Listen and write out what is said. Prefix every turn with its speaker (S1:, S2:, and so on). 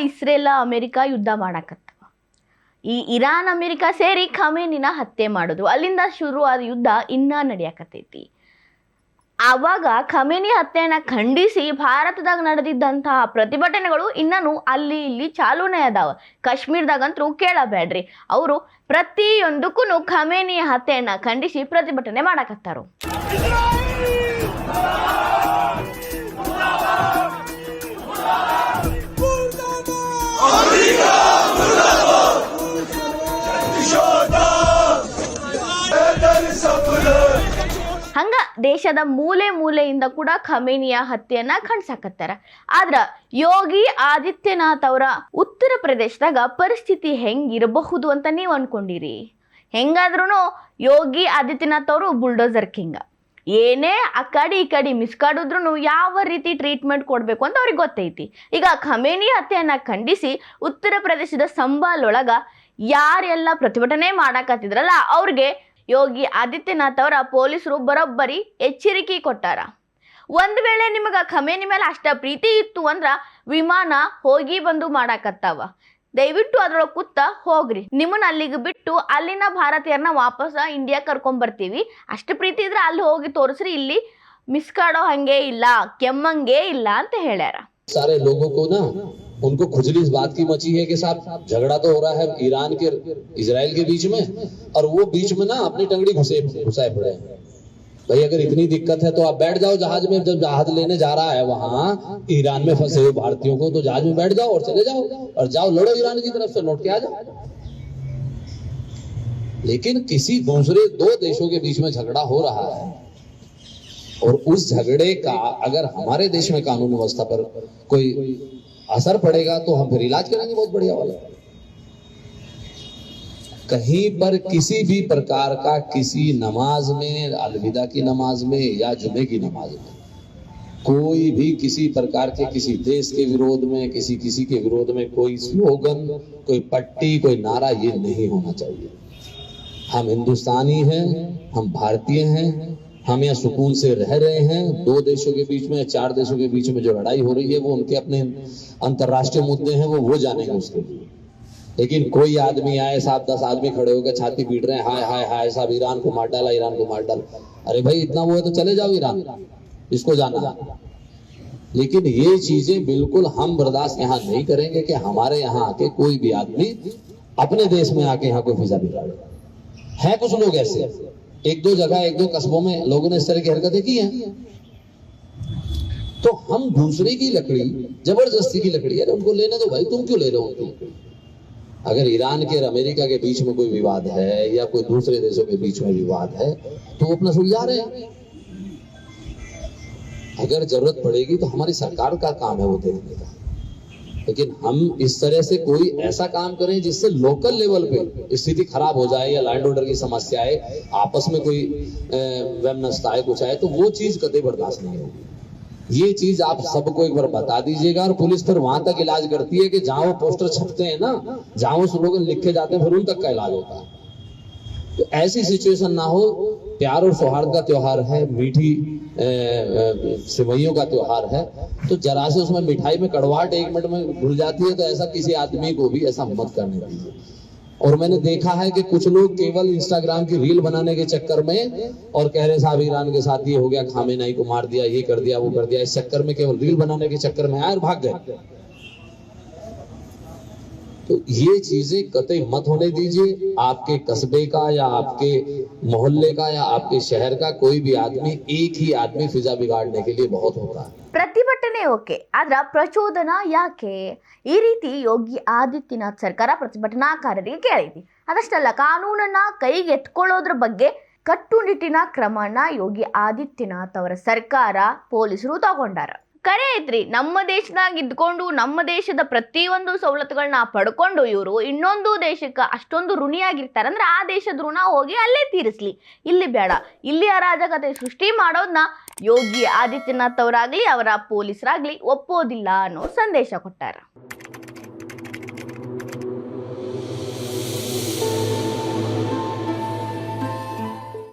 S1: Israel America ಯುದ್ಧ ಮಾಡಕತ್ತವ. ಈ Iran America ಸೇರಿ ಖಮೇನಿನ ಹತ್ಯೆ ಮಾಡಿದ್ರು. ಅಲ್ಲಿಂದ ಶುರುವಾದ ಯುದ್ಧ ಇನ್ನ ನಡೆಯಕತ್ತೈತಿ. ಆವಾಗ ಖಮೇನಿ ಹತ್ಯೆಯನ್ನ ಖಂಡಿಸಿ ಭಾರತದಾಗ ನಡೆದಿದ್ದಂತಹ ಪ್ರತಿಭಟನೆಗಳು ಇನ್ನೂ ಅಲ್ಲಿ ಇಲ್ಲಿ ಚಾಲೂನೇ ಅದಾವ. ಕಾಶ್ಮೀರದಾಗಂತೂ ಕೇಳಬೇಡ್ರಿ, ಅವರು ಪ್ರತಿಯೊಂದಕ್ಕೂ ಖಮೇನಿಯ ಹತ್ಯೆಯನ್ನ ಖಂಡಿಸಿ ಪ್ರತಿಭಟನೆ ಮಾಡಕತ್ತಾರು. ಹಂಗ ದೇಶದ ಮೂಲೆ ಮೂಲೆಯಿಂದ ಕೂಡ ಖಮೇನಿಯ ಹತ್ಯೆಯನ್ನ ಖಂಡ್ಸಾಕತ್ತಾರ. ಆದ್ರ ಯೋಗಿ ಆದಿತ್ಯನಾಥ್ ಅವರ ಉತ್ತರ ಪ್ರದೇಶದಾಗ ಪರಿಸ್ಥಿತಿ ಹೆಂಗಿರಬಹುದು ಅಂತ ನೀವು ಅನ್ಕೊಂಡಿರಿ? ಹೆಂಗಾದ್ರೂ ಯೋಗಿ ಆದಿತ್ಯನಾಥ್ ಅವರು ಬುಲ್ಡೋಸರ್ ಕಿಂಗ್. ಏನೇ ಆ ಕಡೆ ಈ ಕಡೆ ಮಿಸ್ಕಾಡಿದ್ರು ಯಾವ ರೀತಿ ಟ್ರೀಟ್ಮೆಂಟ್ ಕೊಡಬೇಕು ಅಂತ ಅವ್ರಿಗೆ ಗೊತ್ತೈತಿ. ಈಗ ಖಮೇನಿ ಹತ್ಯೆಯನ್ನ ಖಂಡಿಸಿ ಉತ್ತರ ಪ್ರದೇಶದ ಸಂಬಾಲ್ ಒಳಗ ಯಾರೆಲ್ಲ ಪ್ರತಿಭಟನೆ ಮಾಡಾಕತ್ತಿದ್ರಲ್ಲ ಅವ್ರಿಗೆ ಯೋಗಿ ಆದಿತ್ಯನಾಥ್ ಅವರ ಪೊಲೀಸರು ಬರೋಬ್ಬರಿ ಎಚ್ಚರಿಕೆ ಕೊಟ್ಟಾರ. ಒಂದು ವೇಳೆ ನಿಮಗೆ ಖಮೇನಿ ಮೇಲೆ ಅಷ್ಟ ಪ್ರೀತಿ ಇತ್ತು ಅಂದ್ರ ವಿಮಾನ ಹೋಗಿ ಬಂದು ಮಾಡಾಕತ್ತಾವ, ದಯವಿಟ್ಟು ಅದ್ರೊಳಗೆ ಕೂತ ಹೋಗ್ರಿ. ನಿಮ್ಮನ್ನ ಅಲ್ಲಿಗೆ ಬಿಟ್ಟು ಅಲ್ಲಿನ ಭಾರತೀಯರನ್ನ ವಾಪಸ್ ಇಂಡಿಯಾ ಕರ್ಕೊಂಡ್ ಬರ್ತೀವಿ. ಅಷ್ಟು ಪ್ರೀತಿ ಇದ್ರೆ ಅಲ್ಲಿ ಹೋಗಿ ತೋರಿಸ್ರಿ, ಇಲ್ಲಿ ಮಿಸ್ಕಾಡೋ ಹಂಗೆ ಇಲ್ಲ, ಕೆಮ್ಮಂಗೆ ಇಲ್ಲ ಅಂತ ಹೇಳ್ಯಾರ.
S2: सारे लोगों को ना उनको खुजली इस बात की मची है कि साहब झगड़ा तो हो रहा है ईरान के इजराइल के बीच में, और वो बीच में ना अपनी टंगड़ी घुसाए पड़े हैं। भाई अगर इतनी दिक्कत है तो आप बैठ जाओ जहाज में। जब जहाज लेने जा रहा है वहां ईरान में फंसे हुए भारतीयों को, तो जहाज में बैठ जाओ और चले जाओ, और जाओ लड़ो ईरान की तरफ से, लौट के आ जाओ। लेकिन किसी दूसरे दो देशों के बीच में झगड़ा हो रहा है, और उस झगड़े का अगर हमारे देश में कानून व्यवस्था पर कोई असर पड़ेगा तो हम फिर इलाज करेंगे बहुत बढ़िया वाला। कहीं पर किसी भी प्रकार का किसी नमाज में, अलविदा की नमाज में या जुमे की नमाज में, कोई भी किसी प्रकार के किसी देश के विरोध में, किसी के विरोध में कोई स्लोगन, कोई पट्टी, कोई नारा, ये नहीं होना चाहिए। हम हिंदुस्तानी हैं, हम भारतीय हैं, हम यहाँ सुकून से रह रहे हैं। दो देशों के बीच में, चार देशों के बीच में जो लड़ाई हो रही है वो उनके अपने अंतर्राष्ट्रीय मुद्दे हैं, वो जानेंगे उसके लिए। लेकिन कोई आदमी आए, 7-10 आदमी खड़े होकर छाती पीट रहे हैं, हाय हाय हाय साहब ईरान को मार डाला, ईरान को मार डाला। अरे भाई इतना वो है तो चले जाओ ईरान, इसको जाना। लेकिन ये चीजें बिल्कुल हम बर्दाश्त यहाँ नहीं करेंगे कि हमारे यहाँ आके कोई भी आदमी अपने देश में आके यहाँ कोई फिजा बिगाड़े। है कुछ लोग ऐसे, एक दो जगह, एक दो कस्बों में लोगों ने इस तरह की हरकतें की हैं। तो हम दूसरे की लकड़ी, जबरदस्ती की लकड़ी, अरे उनको लेने दो भाई, तुम क्यों ले रहे हो उनको? अगर ईरान के और अमेरिका के बीच में कोई विवाद है या कोई दूसरे देशों के बीच में विवाद है तो वो अपना सुलझा रहे हैं। अगर जरूरत पड़ेगी तो हमारी सरकार का काम है वो देखने का। लेकिन हम इस तरह से कोई ऐसा काम करें जिससे लोकल लेवल पे स्थिति खराब हो जाए या लैंड ऑर्डर की समस्या आए, आपस में कोई वैमनस्यता आए, कुछ आए, तो वो चीज कतई बर्दाश्त नहीं होगी। ये चीज आप सबको एक बार बता दीजिएगा। और पुलिस फिर वहां तक इलाज करती है कि जहां वो पोस्टर छपते हैं ना, जहां वो स्लोगन लिखे जाते हैं, फिर उन तक का इलाज होता है। तो ऐसी सिचुएशन ना हो। प्यार और सौहार्द का त्योहार है, मीठी सेवइयों का त्योहार है, तो जरा से उसमें मिठाई में कड़वाहट 1 मिनट में घुल जाती है, तो ऐसा किसी आदमी को भी ऐसा मत करने दीजिए। और मैंने देखा है कि कुछ लोग केवल इंस्टाग्राम की रील बनाने के चक्कर में और कह रहे साहब ईरान के साथ ये हो गया, खामेनेई को मार दिया, ये कर दिया, वो कर दिया, इस चक्कर में केवल रील बनाने के चक्कर में आए और भाग गए। तो ये चीजें कतई मत होने दीजिए। आपके कस्बे का या आपके मोहल्ले का या आपके शहर का कोई भी आदमी, एक ही आदमी फिजा बिगाड़ने के लिए बहुत होता है।
S1: ಪ್ರತಿಭಟನೆ ಓಕೆ, ಆದ್ರ ಪ್ರಚೋದನ ಯಾಕೆ? ಈ ರೀತಿ ಯೋಗಿ ಆದಿತ್ಯನಾಥ್ ಸರ್ಕಾರ ಪ್ರತಿಭಟನಾಕಾರರಿಗೆ ಕೇಳಿದೆ. ಅದಷ್ಟಲ್ಲ, ಕಾನೂನನ್ನ ಕೈಗೆ ಎತ್ಕೊಳ್ಳೋದ್ರ ಬಗ್ಗೆ ಕಟ್ಟುನಿಟ್ಟಿನ ಕ್ರಮನ ಯೋಗಿ ಆದಿತ್ಯನಾಥ್ ಅವರ ಸರ್ಕಾರ, ಪೊಲೀಸರು ತಗೊಂಡಾರ. ಕರೆ ಐತ್ರಿ, ನಮ್ಮ ದೇಶದಾಗ ಇದ್ಕೊಂಡು ನಮ್ಮ ದೇಶದ ಪ್ರತಿಯೊಂದು ಸವಲತ್ತುಗಳನ್ನ ಪಡ್ಕೊಂಡು ಇವರು ಇನ್ನೊಂದು ದೇಶಕ್ಕೆ ಅಷ್ಟೊಂದು ಋಣಿಯಾಗಿರ್ತಾರಂದ್ರೆ ಆ ದೇಶದ ಋಣ ಹೋಗಿ ಅಲ್ಲೇ ತೀರಿಸ್ಲಿ, ಇಲ್ಲಿ ಬೇಡ. ಇಲ್ಲಿ ಅರಾಜಕತೆ ಸೃಷ್ಟಿ ಮಾಡೋದನ್ನ ಯೋಗಿ ಆದಿತ್ಯನಾಥ್ ಅವರಾಗ್ಲಿ ಅವರ ಪೊಲೀಸರಾಗ್ಲಿ ಒಪ್ಪೋದಿಲ್ಲ ಅನ್ನೋ ಸಂದೇಶ ಕೊಟ್ಟಾರ.